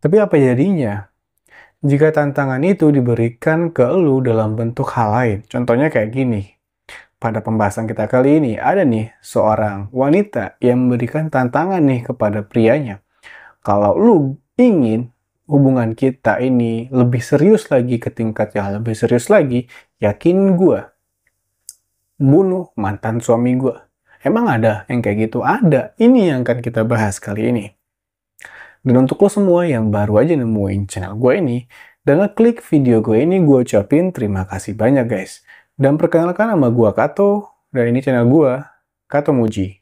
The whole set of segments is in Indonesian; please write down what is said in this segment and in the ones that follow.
Tapi apa jadinya jika tantangan itu diberikan ke elu dalam bentuk hal lain? Contohnya kayak gini. Pada pembahasan kita kali ini, ada nih seorang wanita yang memberikan tantangan nih kepada prianya. Kalau lu ingin hubungan kita ini lebih serius lagi ke tingkat yang lebih serius lagi, yakin gue bunuh mantan suami gue. Emang ada yang kayak gitu? Ada. Ini yang akan kita bahas kali ini. Dan untuk lo semua yang baru aja nemuin channel gue ini, dan ngeklik video gue ini, gue ucapin terima kasih banyak guys. Dan perkenalkan nama gue Kato, dan ini channel gue, Kato Muji.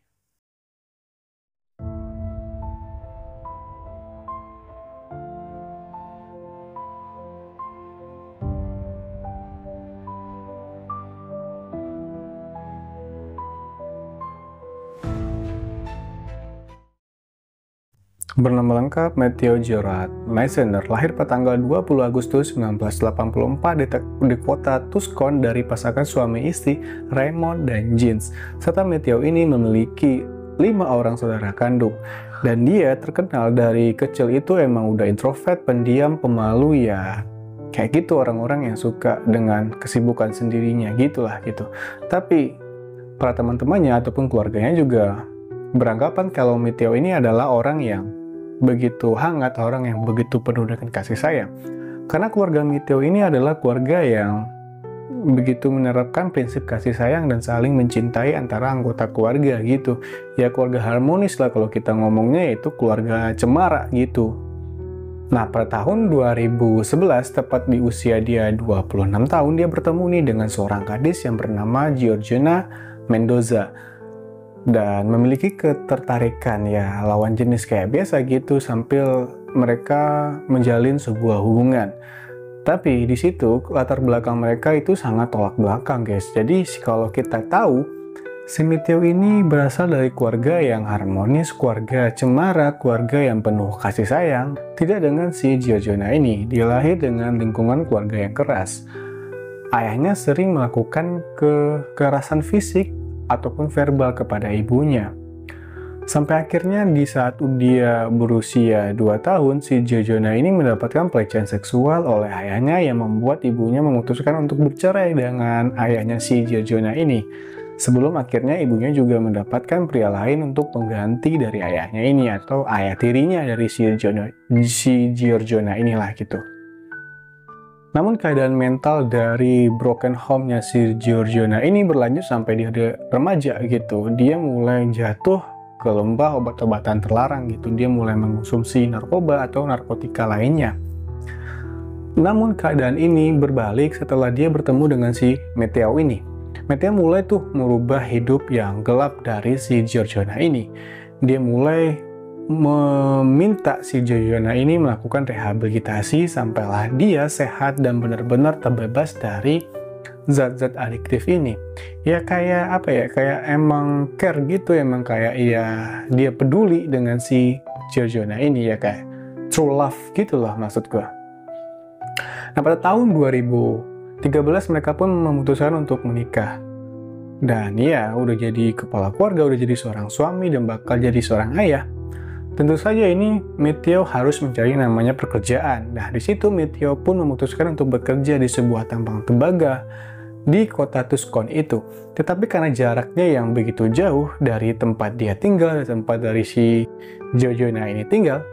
Bernama lengkap Matthew Gerard Meisner, lahir pada tanggal 20 Agustus 1984 di kota Tucson dari pasangan suami istri Raymond dan Jeans. Serta Matthew ini memiliki 5 orang saudara kandung. Dan dia terkenal dari kecil itu emang udah introvert, pendiam, pemalu ya. Kayak gitu orang-orang yang suka dengan kesibukan sendirinya gitulah gitu. Tapi para teman-temannya ataupun keluarganya juga beranggapan kalau Matthew ini adalah orang yang begitu hangat, orang yang begitu penuh dengan kasih sayang. Karena keluarga Matthew ini adalah keluarga yang begitu menerapkan prinsip kasih sayang dan saling mencintai antara anggota keluarga gitu. Ya keluarga harmonis lah kalau kita ngomongnya, yaitu keluarga cemara gitu. Nah pada tahun 2011, tepat di usia dia 26 tahun, dia bertemu nih dengan seorang gadis yang bernama Georgina Mendoza. Dan memiliki ketertarikan ya lawan jenis kayak biasa gitu sambil mereka menjalin sebuah hubungan. Tapi di situ latar belakang mereka itu sangat tolak belakang guys. Jadi kalau kita tahu si Matthew ini berasal dari keluarga yang harmonis, keluarga cemara, keluarga yang penuh kasih sayang. Tidak dengan si Georgina ini, dia lahir dengan lingkungan keluarga yang keras. Ayahnya sering melakukan kekerasan fisik ataupun verbal kepada ibunya. Sampai akhirnya di saat dia berusia 2 tahun, si Georgina ini mendapatkan pelecehan seksual oleh ayahnya yang membuat ibunya memutuskan untuk bercerai dengan ayahnya si Georgina ini. Sebelum akhirnya ibunya juga mendapatkan pria lain untuk pengganti dari ayahnya ini atau ayah tirinya dari si Georgina inilah gitu. Namun keadaan mental dari broken home-nya si Georgina ini berlanjut sampai dia remaja gitu. Dia mulai jatuh ke lembah obat-obatan terlarang gitu. Dia mulai mengonsumsi narkoba atau narkotika lainnya. Namun keadaan ini berbalik setelah dia bertemu dengan si Matthew ini. Matthew mulai tuh merubah hidup yang gelap dari si Georgina ini. Dia mulai meminta si Georgina ini melakukan rehabilitasi sampailah dia sehat dan benar-benar terbebas dari zat-zat adiktif ini. Ya kayak apa ya, kayak emang care gitu, emang kayak ya dia peduli dengan si Georgina ini ya, kayak true love gitu lah maksud gue. Nah pada tahun 2013 mereka pun memutuskan untuk menikah. Dan ya udah jadi kepala keluarga, udah jadi seorang suami dan bakal jadi seorang ayah. Tentu saja ini Matthew harus mencari namanya pekerjaan. Nah, di situ Matthew pun memutuskan untuk bekerja di sebuah tambang tembaga di kota Tucson itu. Tetapi karena jaraknya yang begitu jauh dari tempat dia tinggal, dan tempat dari si Georgina ini tinggal,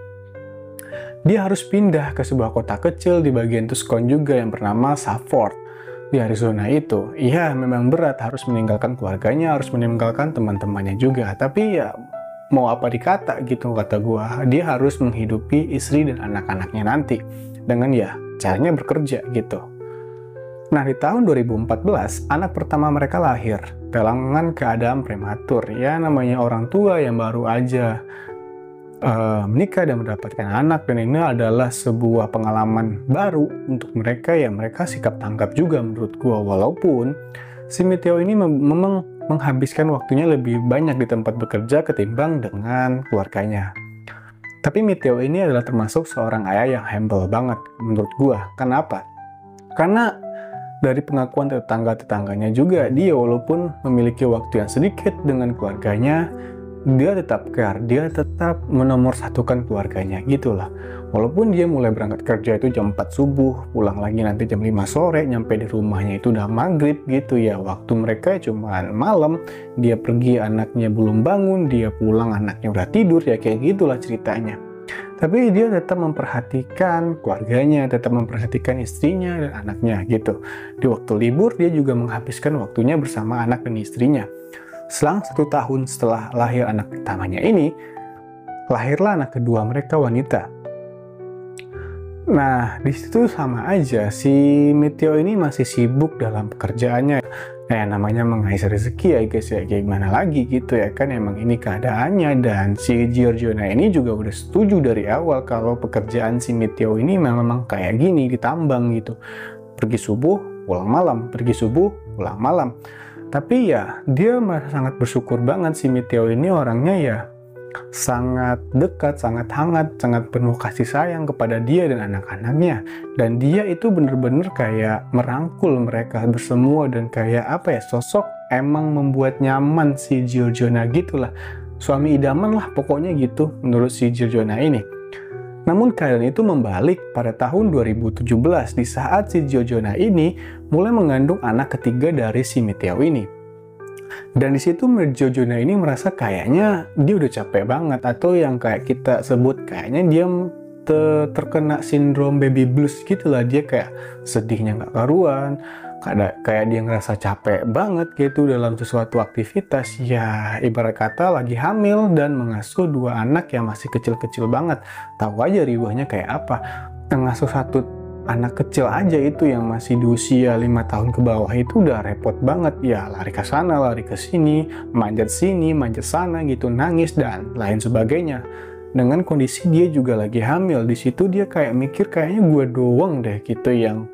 dia harus pindah ke sebuah kota kecil di bagian Tucson juga yang bernama Safford di Arizona itu. Iya, memang berat, harus meninggalkan keluarganya, harus meninggalkan teman-temannya juga. Tapi ya mau apa dikata gitu kata gua, dia harus menghidupi istri dan anak-anaknya nanti dengan ya caranya bekerja gitu. Nah di tahun 2014 anak pertama mereka lahir dalam keadaan prematur. Ya namanya orang tua yang baru aja menikah dan mendapatkan anak, dan ini adalah sebuah pengalaman baru untuk mereka ya, mereka sikap tanggap juga menurut gua. Walaupun si Matthew ini memang menghabiskan waktunya lebih banyak di tempat bekerja ketimbang dengan keluarganya. Tapi Matthew ini adalah termasuk seorang ayah yang humble banget menurut gua. Kenapa? Karena dari pengakuan tetangga-tetangganya juga, dia walaupun memiliki waktu yang sedikit dengan keluarganya, dia tetap care, dia tetap menomorsatukan keluarganya gitulah. Walaupun dia mulai berangkat kerja itu jam 4 subuh, pulang lagi nanti jam 5 sore, nyampe di rumahnya itu udah maghrib gitu ya. Waktu mereka cuma malam, dia pergi anaknya belum bangun, dia pulang anaknya udah tidur, ya kayak gitulah ceritanya. Tapi dia tetap memperhatikan keluarganya, tetap memperhatikan istrinya dan anaknya gitu. Di waktu libur dia juga menghabiskan waktunya bersama anak dan istrinya. Selang 1 tahun setelah lahir anak pertamanya ini, lahirlah anak kedua mereka wanita. Nah, di situ sama aja, si Mitio ini masih sibuk dalam pekerjaannya. Namanya mengais rezeki ya guys ya, kayak gimana lagi gitu ya kan, emang ini keadaannya. Dan si Giorgiona ini juga udah setuju dari awal kalau pekerjaan si Mitio ini memang kayak gini, ditambang gitu. Pergi subuh, pulang malam, pergi subuh, pulang malam. Tapi ya, dia merasa sangat bersyukur banget si Mitio ini orangnya ya sangat dekat, sangat hangat, sangat penuh kasih sayang kepada dia dan anak-anaknya. Dan dia itu bener-bener kayak merangkul mereka bersemua dan kayak apa ya, sosok emang membuat nyaman si Giorgiona gitulah. Suami idaman lah pokoknya gitu menurut si Giorgiona ini. Namun keadaan itu membalik pada tahun 2017 di saat si Giorgiona ini mulai mengandung anak ketiga dari si Mitio ini. Dan di situ Giorgiona ini merasa kayaknya dia udah capek banget, atau yang kayak kita sebut kayaknya dia terkena sindrom baby blues gitu lah. Dia kayak sedihnya nggak karuan, kayak dia ngerasa capek banget gitu dalam sesuatu aktivitas. Ya ibarat kata lagi hamil dan mengasuh 2 anak yang masih kecil-kecil banget. Tahu aja riwahnya kayak apa. Ngasuh satu anak kecil aja itu yang masih di usia 5 tahun ke bawah itu udah repot banget ya, lari ke sana, lari ke sini, manjat sana gitu, nangis dan lain sebagainya. Dengan kondisi dia juga lagi hamil, di situ dia kayak mikir kayaknya gue doang deh gitu yang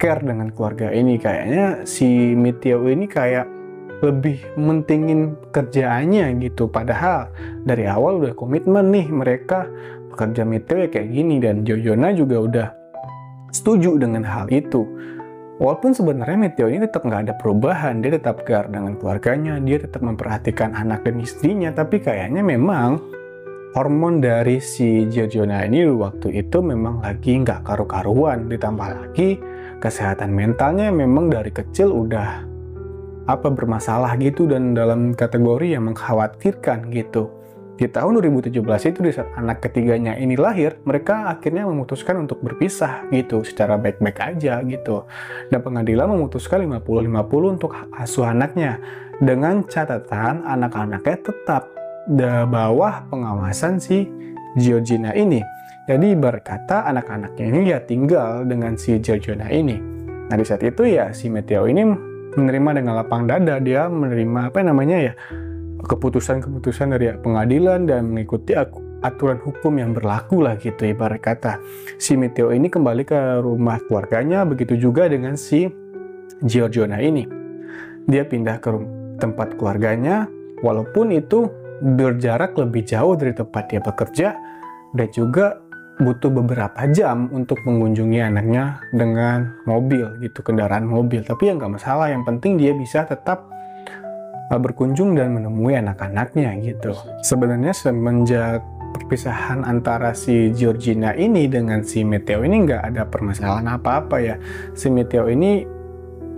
care dengan keluarga ini. Kayaknya si Mitio ini kayak lebih mentingin kerjaannya gitu, padahal dari awal udah komitmen nih mereka pekerja Mitio ya kayak gini. Dan Giorgiona juga udah setuju dengan hal itu. Walaupun sebenarnya Mitio ini tetap nggak ada perubahan, dia tetap care dengan keluarganya, dia tetap memperhatikan anak dan istrinya, tapi kayaknya memang hormon dari si Giorgiona ini waktu itu memang lagi nggak karu-karuan, ditambah lagi kesehatan mentalnya memang dari kecil udah bermasalah gitu dan dalam kategori yang mengkhawatirkan gitu. Di tahun 2017 itu di saat anak ketiganya ini lahir, mereka akhirnya memutuskan untuk berpisah gitu, secara baik-baik aja gitu. Dan pengadilan memutuskan 50-50 untuk asuh anaknya, dengan catatan anak-anaknya tetap di bawah pengawasan si Giorgiona ini. Jadi ibarat kata anak-anaknya ini ya tinggal dengan si Giorgiona ini. Nah di saat itu ya si Mitio ini menerima dengan lapang dada, dia menerima keputusan-keputusan dari pengadilan dan mengikuti aturan hukum yang berlaku lah gitu ibarat kata. Si Mitio ini kembali ke rumah keluarganya, begitu juga dengan si Giorgiona ini. Dia pindah ke tempat keluarganya, walaupun itu berjarak lebih jauh dari tempat dia bekerja, dan juga butuh beberapa jam untuk mengunjungi anaknya dengan mobil gitu, kendaraan mobil. Tapi ya nggak masalah, yang penting dia bisa tetap berkunjung dan menemui anak-anaknya gitu. Sebenarnya semenjak perpisahan antara si Giorgiona ini dengan si Mitio ini nggak ada permasalahan apa-apa ya. Si Mitio ini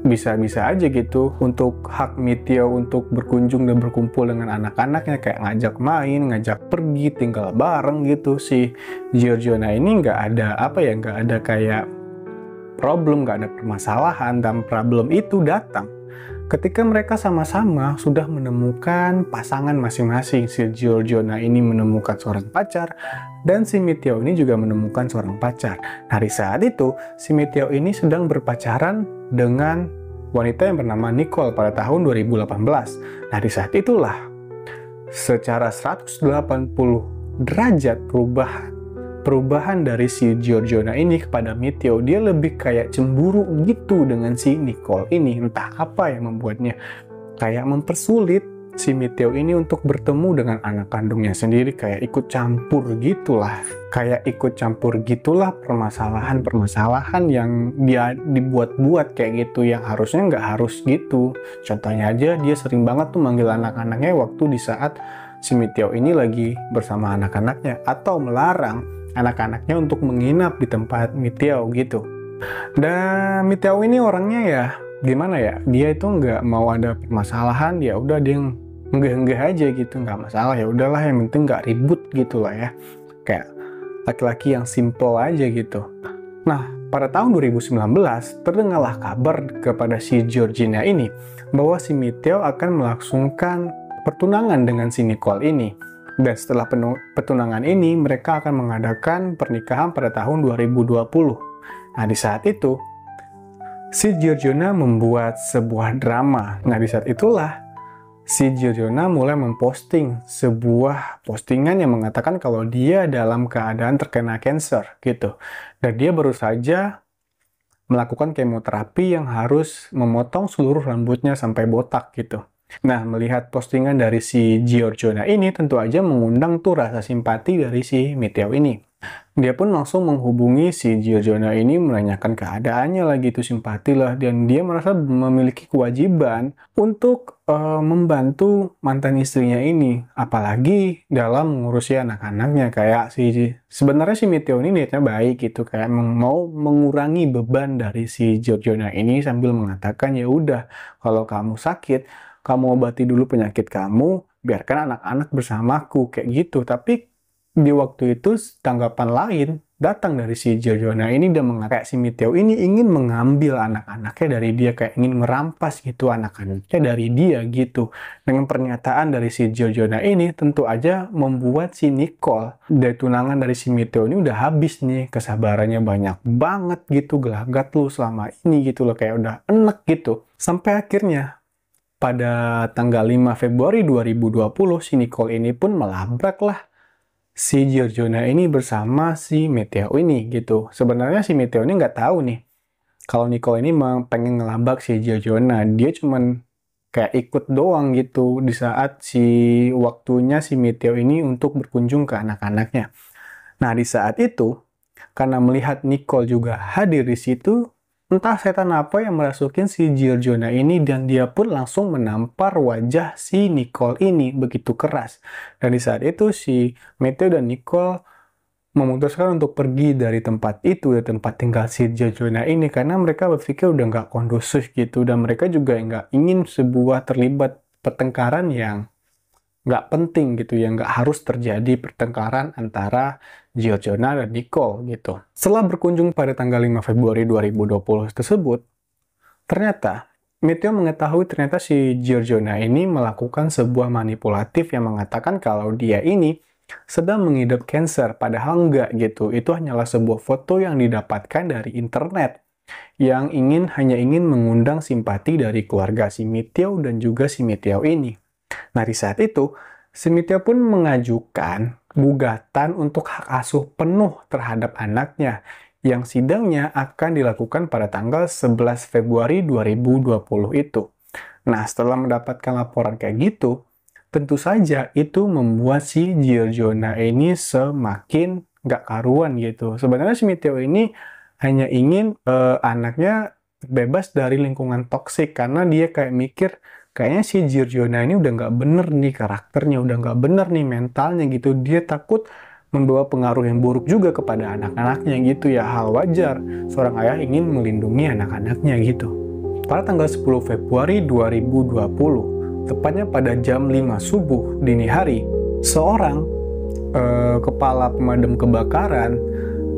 bisa-bisa aja gitu, untuk hak Mitio untuk berkunjung dan berkumpul dengan anak-anaknya, kayak ngajak main, ngajak pergi, tinggal bareng gitu. Si Giorgiona ini nggak ada nggak ada kayak problem, nggak ada permasalahan. Dan problem itu datang ketika mereka sama-sama sudah menemukan pasangan masing-masing. Si Giorgiona ini menemukan seorang pacar, dan si Mitio ini juga menemukan seorang pacar. Nah, di saat itu, si Mitio ini sedang berpacaran dengan wanita yang bernama Nicole pada tahun 2018. Nah, di saat itulah, secara 180 derajat perubahan dari si Giorgiona ini kepada Mitio. Dia lebih kayak cemburu gitu dengan si Nicole ini. Entah apa yang membuatnya kayak mempersulit si Mitio ini untuk bertemu dengan anak kandungnya sendiri, kayak ikut campur gitulah. Kayak ikut campur gitulah permasalahan-permasalahan yang dia dibuat-buat kayak gitu, yang harusnya nggak harus gitu. Contohnya aja, dia sering banget tuh manggil anak-anaknya waktu di saat si Miteo ini lagi bersama anak-anaknya atau melarang anak-anaknya untuk menginap di tempat Miteo gitu. Dan Miteo ini orangnya ya gimana ya, dia itu nggak mau ada permasalahan, ya udah dia enggak aja gitu, nggak masalah, ya udahlah yang penting nggak ribut gitu lah ya, kayak laki-laki yang simple aja gitu. Nah, pada tahun 2019 terdengarlah kabar kepada si Georgina ini bahwa si Miteo akan melangsungkan pertunangan dengan si Nicole ini. Dan setelah pertunangan ini, mereka akan mengadakan pernikahan pada tahun 2020. Nah, di saat itu, si Georgina membuat sebuah drama. Nah, di saat itulah, si Georgina mulai memposting sebuah postingan yang mengatakan kalau dia dalam keadaan terkena cancer, gitu. Dan dia baru saja melakukan kemoterapi yang harus memotong seluruh rambutnya sampai botak, gitu. Nah, melihat postingan dari si Georgina ini, tentu aja mengundang tuh rasa simpati dari si Miteo ini. Dia pun langsung menghubungi si Georgina ini, menanyakan keadaannya lah gitu, simpati lah. Dan dia merasa memiliki kewajiban untuk membantu mantan istrinya ini. Apalagi dalam mengurusi anak-anaknya. Kayak sebenarnya si Miteo ini niatnya baik gitu. Kayak mau mengurangi beban dari si Georgina ini sambil mengatakan, ya udah kalau kamu sakit, kamu obati dulu penyakit kamu, biarkan anak-anak bersamaku, kayak gitu. Tapi di waktu itu tanggapan lain datang dari si Georgina ini dan mengatakan si Miteo ini ingin mengambil anak-anaknya dari dia, kayak ingin merampas gitu anak-anaknya dari dia gitu. Dengan pernyataan dari si Georgina ini tentu aja membuat si Nicole, dari tunangan dari si Miteo ini udah habis nih, kesabarannya banyak banget gitu, gelagat lu selama ini gitu loh, kayak udah enek gitu. Sampai akhirnya pada tanggal 5 Februari 2020, si Nicole ini pun melabrak lah si Georgina ini bersama si Miteo ini gitu. Sebenarnya si Miteo ini nggak tahu nih kalau Nicole ini pengen ngelabrak si Georgina. Dia cuman kayak ikut doang gitu di saat waktunya si Miteo ini untuk berkunjung ke anak-anaknya. Nah, di saat itu, karena melihat Nicole juga hadir di situ, entah setan apa yang merasukin si Georgina ini, dan dia pun langsung menampar wajah si Nicole ini begitu keras. Dan di saat itu si Miteo dan Nicole memutuskan untuk pergi dari tempat itu, dari tempat tinggal si Georgina ini, karena mereka berpikir udah nggak kondusif gitu, dan mereka juga nggak ingin sebuah terlibat pertengkaran yang nggak penting gitu, yang nggak harus terjadi pertengkaran antara Georgina dan Nicole gitu. Setelah berkunjung pada tanggal 5 Februari 2020 tersebut, ternyata Miteo mengetahui ternyata si Georgina ini melakukan sebuah manipulatif yang mengatakan kalau dia ini sedang mengidap cancer, padahal enggak gitu. Itu hanyalah sebuah foto yang didapatkan dari internet yang hanya ingin mengundang simpati dari keluarga si Miteo dan juga si Miteo ini. Nah, di saat itu, si Miteo pun mengajukan gugatan untuk hak asuh penuh terhadap anaknya, yang sidangnya akan dilakukan pada tanggal 11 Februari 2020 itu. Nah, setelah mendapatkan laporan kayak gitu, tentu saja itu membuat si Georgina ini semakin gak karuan gitu. Sebenarnya si Miteo ini hanya ingin anaknya bebas dari lingkungan toksik, karena dia kayak mikir, kayaknya si Georgina ini udah nggak bener nih karakternya, udah nggak bener nih mentalnya gitu. Dia takut membawa pengaruh yang buruk juga kepada anak-anaknya gitu ya. Hal wajar, seorang ayah ingin melindungi anak-anaknya gitu. Pada tanggal 10 Februari 2020, tepatnya pada jam 5 subuh dini hari, seorang kepala pemadam kebakaran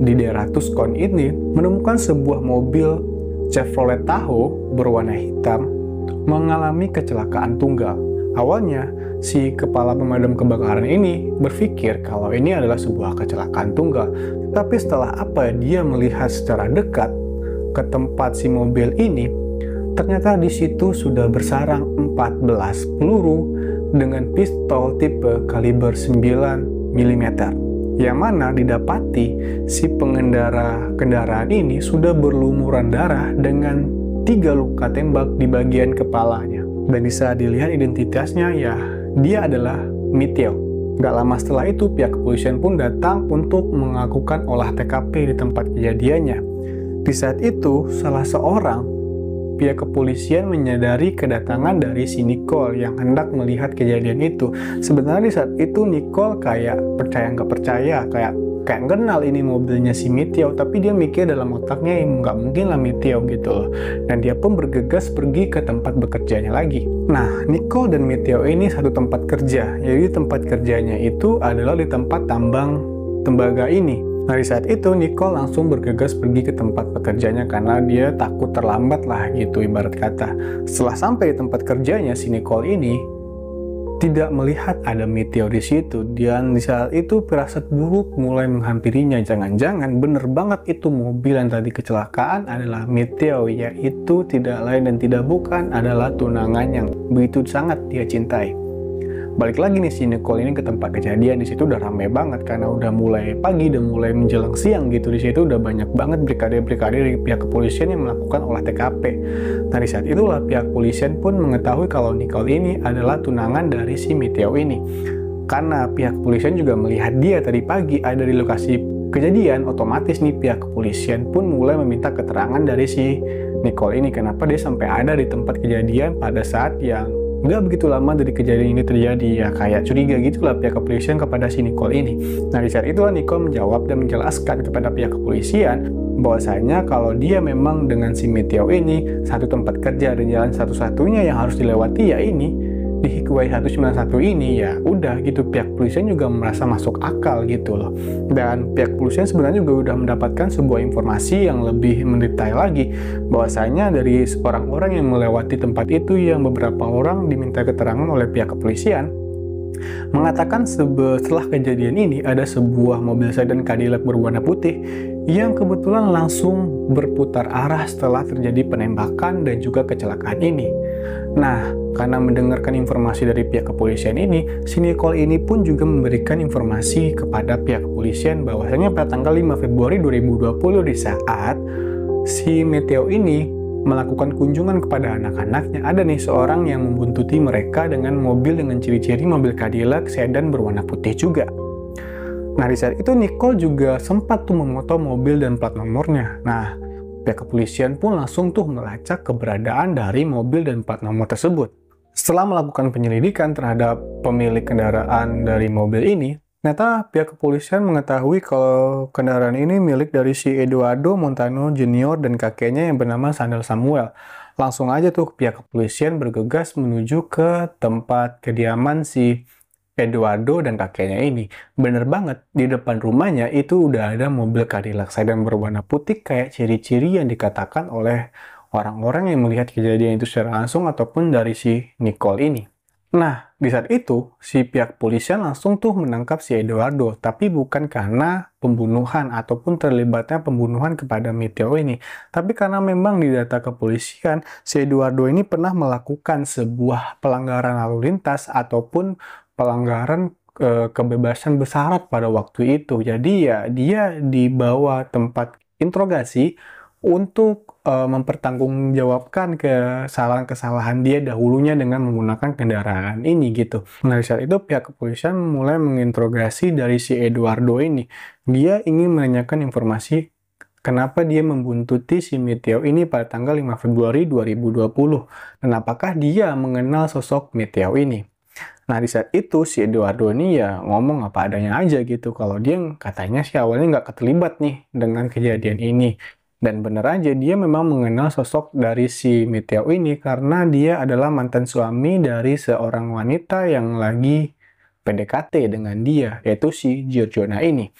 di daerah Tucson ini menemukan sebuah mobil Chevrolet Tahoe berwarna hitam mengalami kecelakaan tunggal. Awalnya, si kepala pemadam kebakaran ini berpikir kalau ini adalah sebuah kecelakaan tunggal. Tapi setelah dia melihat secara dekat ke tempat si mobil ini, ternyata di situ sudah bersarang 14 peluru dengan pistol tipe kaliber 9 mm. Yang mana didapati si pengendara kendaraan ini sudah berlumuran darah dengan 3 luka tembak di bagian kepalanya. Dan bisa dilihat identitasnya, ya dia adalah Miteo. Gak lama setelah itu pihak kepolisian pun datang untuk melakukan olah TKP di tempat kejadiannya. Di saat itu salah seorang pihak kepolisian menyadari kedatangan dari si Nicole yang hendak melihat kejadian itu. Sebenarnya di saat itu Nicole kayak percaya nggak percaya, kayak kenal ini mobilnya si Miteo, tapi dia mikir dalam otaknya nggak mungkin lah Miteo gitu loh. Dan dia pun bergegas pergi ke tempat bekerjanya lagi. Nah, Nicole dan Miteo ini satu tempat kerja, jadi tempat kerjanya itu adalah di tempat tambang tembaga ini. Nah, di saat itu Nicole langsung bergegas pergi ke tempat pekerjanya karena dia takut terlambat lah gitu ibarat kata. Setelah sampai di tempat kerjanya, si Nicole ini tidak melihat ada Miteo di situ, dan di saat itu firasat buruk mulai menghampirinya. Jangan-jangan bener banget itu mobil yang tadi kecelakaan adalah Miteo, yaitu tidak lain dan tidak bukan adalah tunangan yang begitu sangat dia cintai. Balik lagi nih si Nicole ini ke tempat kejadian. Di situ udah rame banget karena udah mulai pagi dan mulai menjelang siang gitu. Di situ udah banyak banget brigade-brigade dari pihak kepolisian yang melakukan olah TKP. Nah, di saat itulah pihak kepolisian pun mengetahui kalau Nicole ini adalah tunangan dari si Miteo ini. Karena pihak kepolisian juga melihat dia tadi pagi ada di lokasi kejadian, otomatis nih pihak kepolisian pun mulai meminta keterangan dari si Nicole ini. Kenapa dia sampai ada di tempat kejadian pada saat yang nggak begitu lama dari kejadian ini terjadi, ya kayak curiga gitulah pihak kepolisian kepada si Nicole ini. Nah, di saat itulah Nicole menjawab dan menjelaskan kepada pihak kepolisian bahwasanya kalau dia memang dengan si Miteo ini satu tempat kerja dan jalan satu-satunya yang harus dilewati ya ini di Highway 191 ini, ya udah gitu. Pihak kepolisian juga merasa masuk akal gitu loh. Dan pihak kepolisian sebenarnya juga udah mendapatkan sebuah informasi yang lebih mendetail lagi bahwasanya dari orang-orang yang melewati tempat itu, yang beberapa orang diminta keterangan oleh pihak kepolisian mengatakan setelah kejadian ini ada sebuah mobil sedan Cadillac berwarna putih yang kebetulan langsung berputar arah setelah terjadi penembakan dan juga kecelakaan ini. Nah, karena mendengarkan informasi dari pihak kepolisian ini, si Nicole ini pun juga memberikan informasi kepada pihak kepolisian bahwasanya pada tanggal 5 Februari 2020 di saat si Miteo ini melakukan kunjungan kepada anak-anaknya, ada nih seorang yang membuntuti mereka dengan mobil dengan ciri-ciri mobil Cadillac sedan berwarna putih juga. Nah, di saat itu Nicole juga sempat tuh memoto mobil dan plat nomornya. Nah, pihak kepolisian pun langsung tuh melacak keberadaan dari mobil dan plat nomor tersebut. Setelah melakukan penyelidikan terhadap pemilik kendaraan dari mobil ini, ternyata pihak kepolisian mengetahui kalau kendaraan ini milik dari si Eduardo Montano Jr. dan kakeknya yang bernama Sandal Samuel. Langsung aja tuh pihak kepolisian bergegas menuju ke tempat kediaman si Eduardo dan kakeknya ini. Bener banget, di depan rumahnya itu udah ada mobil Cadillac sedan berwarna putih kayak ciri-ciri yang dikatakan oleh orang-orang yang melihat kejadian itu secara langsung ataupun dari si Nicole ini. Nah, di saat itu, si pihak polisian langsung tuh menangkap si Eduardo, tapi bukan karena pembunuhan ataupun terlibatnya pembunuhan kepada Miteo ini, tapi karena memang di data kepolisian, si Eduardo ini pernah melakukan sebuah pelanggaran lalu lintas ataupun pelanggaran kebebasan bersyarat pada waktu itu. Jadi ya, dia dibawa tempat interogasi untuk mempertanggungjawabkan kesalahan-kesalahan dia dahulunya dengan menggunakan kendaraan ini gitu. Nah, di saat itu pihak kepolisian mulai menginterogasi dari si Eduardo ini. Dia ingin menanyakan informasi kenapa dia membuntuti si Miteo ini pada tanggal 5 Februari 2020 dan apakah dia mengenal sosok Miteo ini. Nah, di saat itu si Eduardo ini ya ngomong apa adanya aja gitu kalau dia katanya sih awalnya nggak terlibat nih dengan kejadian ini. Dan bener aja dia memang mengenal sosok dari si Miteo ini karena dia adalah mantan suami dari seorang wanita yang lagi PDKT dengan dia, yaitu si Giorgiona ini.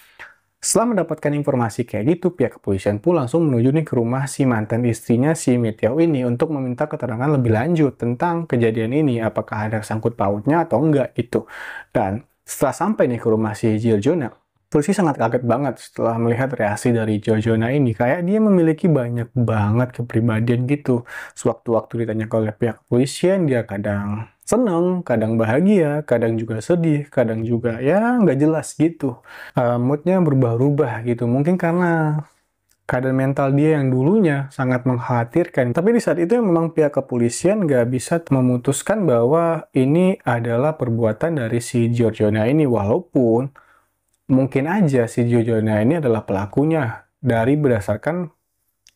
Setelah mendapatkan informasi kayak gitu, pihak kepolisian pun langsung menuju nih ke rumah si mantan istrinya si Miteo ini untuk meminta keterangan lebih lanjut tentang kejadian ini, apakah ada sangkut pautnya atau enggak gitu. Dan setelah sampai nih ke rumah si Giorgiona, polisi sangat kaget banget setelah melihat reaksi dari Giorgiona ini. Kayak dia memiliki banyak banget kepribadian gitu. Sewaktu-waktu ditanya oleh pihak kepolisian, dia kadang seneng, kadang bahagia, kadang juga sedih, kadang juga ya nggak jelas gitu. Moodnya berubah-ubah gitu. Mungkin karena keadaan mental dia yang dulunya sangat mengkhawatirkan. Tapi di saat itu memang pihak kepolisian nggak bisa memutuskan bahwa ini adalah perbuatan dari si Giorgiona ini. Walaupun mungkin aja si Giorgiona ini adalah pelakunya dari berdasarkan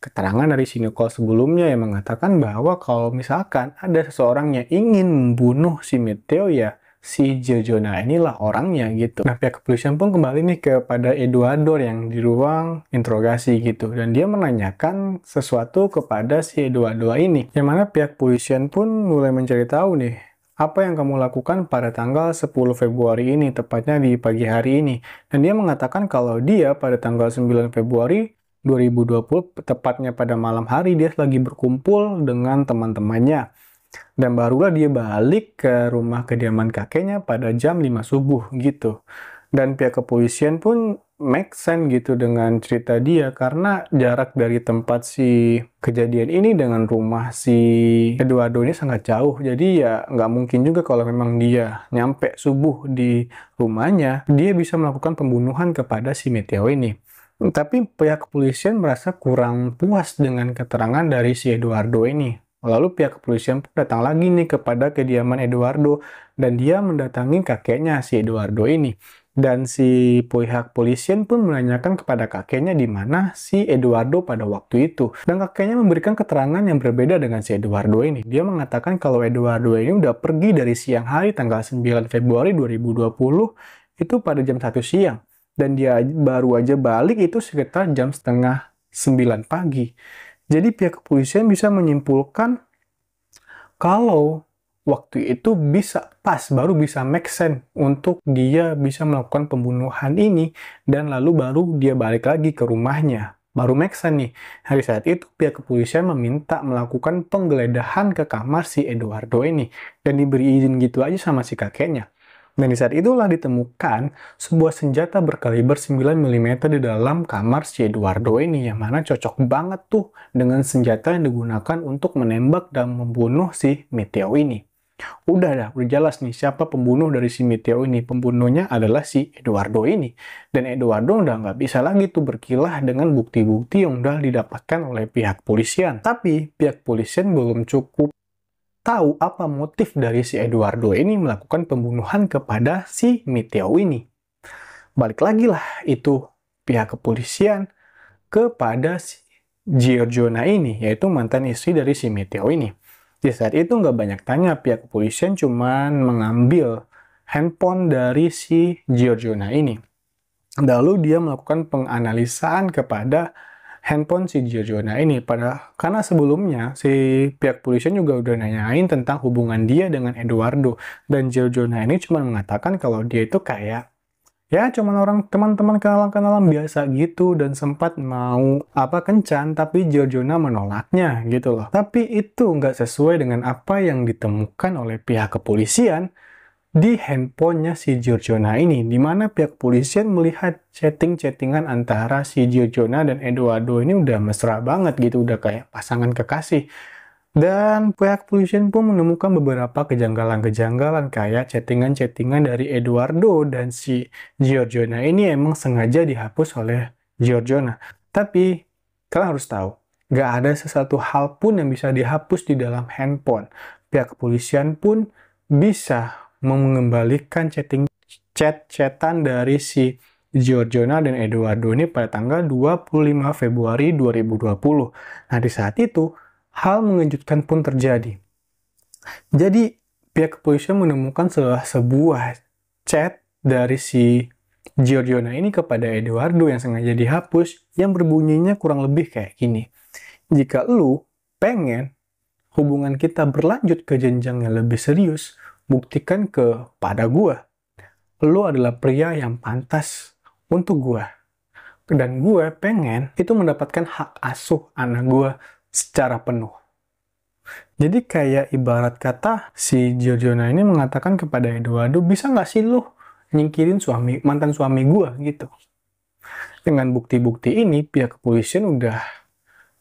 keterangan dari si Nicole sebelumnya yang mengatakan bahwa kalau misalkan ada seseorang yang ingin membunuh si Matteo, ya si Gio Jonah inilah orangnya gitu. Nah, pihak kepolisian pun kembali nih kepada Eduardo yang di ruang interogasi gitu, dan dia menanyakan sesuatu kepada si Eduardo ini, yang mana pihak kepolisian pun mulai mencari tahu nih, apa yang kamu lakukan pada tanggal 10 Februari ini, tepatnya di pagi hari ini. Dan dia mengatakan kalau dia pada tanggal 9 Februari 2020, tepatnya pada malam hari, dia lagi berkumpul dengan teman-temannya. Dan barulah dia balik ke rumah kediaman kakeknya pada jam 5 subuh gitu. Dan pihak kepolisian pun make sense gitu dengan cerita dia, karena jarak dari tempat si kejadian ini dengan rumah si Eduardo ini sangat jauh. Jadi ya nggak mungkin juga kalau memang dia nyampe subuh di rumahnya, dia bisa melakukan pembunuhan kepada si Matteo ini. Tapi pihak kepolisian merasa kurang puas dengan keterangan dari si Eduardo ini. Lalu pihak kepolisian pun datang lagi nih kepada kediaman Eduardo, dan dia mendatangi kakeknya si Eduardo ini. Dan si pihak polisian pun menanyakan kepada kakeknya di mana si Eduardo pada waktu itu. Dan kakeknya memberikan keterangan yang berbeda dengan si Eduardo ini. Dia mengatakan kalau Eduardo ini udah pergi dari siang hari tanggal 9 Februari 2020 itu pada jam 1 siang. Dan dia baru aja balik itu sekitar jam setengah 9 pagi. Jadi pihak kepolisian bisa menyimpulkan kalau waktu itu bisa pas, baru bisa make sense untuk dia bisa melakukan pembunuhan ini, dan lalu baru dia balik lagi ke rumahnya. Baru make sense nih. Hari saat itu pihak kepolisian meminta melakukan penggeledahan ke kamar si Eduardo ini, dan diberi izin gitu aja sama si kakeknya. Dan di saat itulah ditemukan sebuah senjata berkaliber 9 mm di dalam kamar si Eduardo ini, yang mana cocok banget tuh dengan senjata yang digunakan untuk menembak dan membunuh si Matteo ini. Udah jelas nih siapa pembunuh dari si Matteo ini. Pembunuhnya adalah si Eduardo ini. Dan Eduardo udah nggak bisa lagi tuh berkilah dengan bukti-bukti yang udah didapatkan oleh pihak polisian. Tapi pihak polisian belum cukup tahu apa motif dari si Eduardo ini melakukan pembunuhan kepada si Matteo ini. Balik lagi lah itu pihak kepolisian kepada si Giorgiona ini, yaitu mantan istri dari si Matteo ini. Di saat itu nggak banyak tanya, pihak kepolisian cuman mengambil handphone dari si Giorgiona ini. Lalu dia melakukan penganalisaan kepada handphone si Giorgiona ini, karena sebelumnya si pihak polisian juga udah nanyain tentang hubungan dia dengan Eduardo, dan Giorgiona ini cuma mengatakan kalau dia itu kayak ya cuman orang teman-teman kenalan-kenalan biasa gitu, dan sempat mau kencan, tapi Giorgiona menolaknya gitu loh. Tapi itu nggak sesuai dengan apa yang ditemukan oleh pihak kepolisian di handphonenya si Giorgiona ini, di mana pihak polisian melihat chatting-chattingan antara si Giorgiona dan Eduardo ini udah mesra banget gitu, udah kayak pasangan kekasih. Dan pihak polisian pun menemukan beberapa kejanggalan-kejanggalan kayak chattingan-chattingan dari Eduardo dan si Giorgiona ini emang sengaja dihapus oleh Giorgiona. Tapi kalian harus tahu, gak ada sesuatu hal pun yang bisa dihapus di dalam handphone. Pihak kepolisian pun bisa mengembalikan chat-chatan dari si Giorgiona dan Eduardo ini pada tanggal 25 Februari 2020. Nah, di saat itu, hal mengejutkan pun terjadi. Jadi, pihak kepolisian menemukan sebuah chat dari si Giorgiona ini kepada Eduardo yang sengaja dihapus, yang berbunyinya kurang lebih kayak gini. Jika lu pengen hubungan kita berlanjut ke jenjang yang lebih serius, buktikan kepada gua, lu adalah pria yang pantas untuk gua. Dan gue pengen itu mendapatkan hak asuh anak gue secara penuh. Jadi kayak ibarat kata si Giorgiona ini mengatakan kepada Eduardo, bisa nggak sih lu nyingkirin mantan suami gue gitu. Dengan bukti-bukti ini, pihak kepolisian udah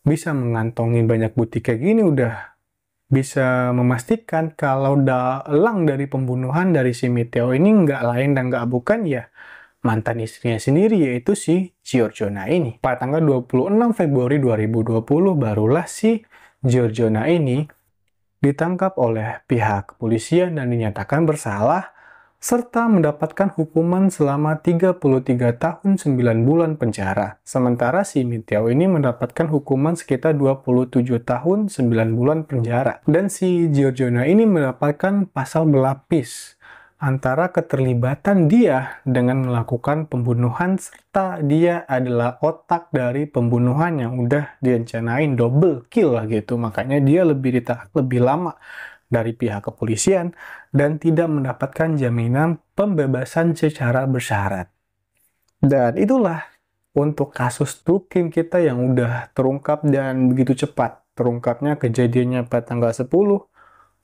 bisa mengantongi banyak bukti kayak gini, udah bisa memastikan kalau dalang dari pembunuhan dari si Matteo ini nggak lain dan nggak bukan ya mantan istrinya sendiri, yaitu si Giorgiona ini. Pada tanggal 26 Februari 2020 barulah si Giorgiona ini ditangkap oleh pihak kepolisian dan dinyatakan bersalah serta mendapatkan hukuman selama 33 tahun 9 bulan penjara. Sementara si Min Tiao ini mendapatkan hukuman sekitar 27 tahun 9 bulan penjara. Dan si Giorgiona ini mendapatkan pasal berlapis antara keterlibatan dia dengan melakukan pembunuhan serta dia adalah otak dari pembunuhan yang udah direncanain double kill lah gitu. Makanya dia lebih ditahan lebih lama dari pihak kepolisian dan tidak mendapatkan jaminan pembebasan secara bersyarat. Dan itulah untuk kasus True Crime kita yang udah terungkap dan begitu cepat. Terungkapnya kejadiannya pada tanggal 10,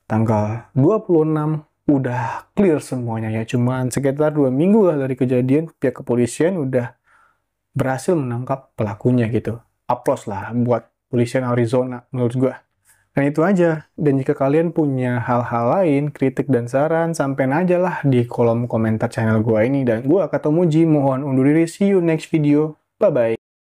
tanggal 26, udah clear semuanya ya. Cuman sekitar 2 minggu lah dari kejadian, pihak kepolisian udah berhasil menangkap pelakunya gitu. Aplaus lah buat polisian Arizona menurut gue. Dan itu aja. Dan jika kalian punya hal-hal lain, kritik dan saran, sampein aja lah di kolom komentar channel gue ini. Dan gue Katomuji, mohon undur diri. See you next video. Bye-bye.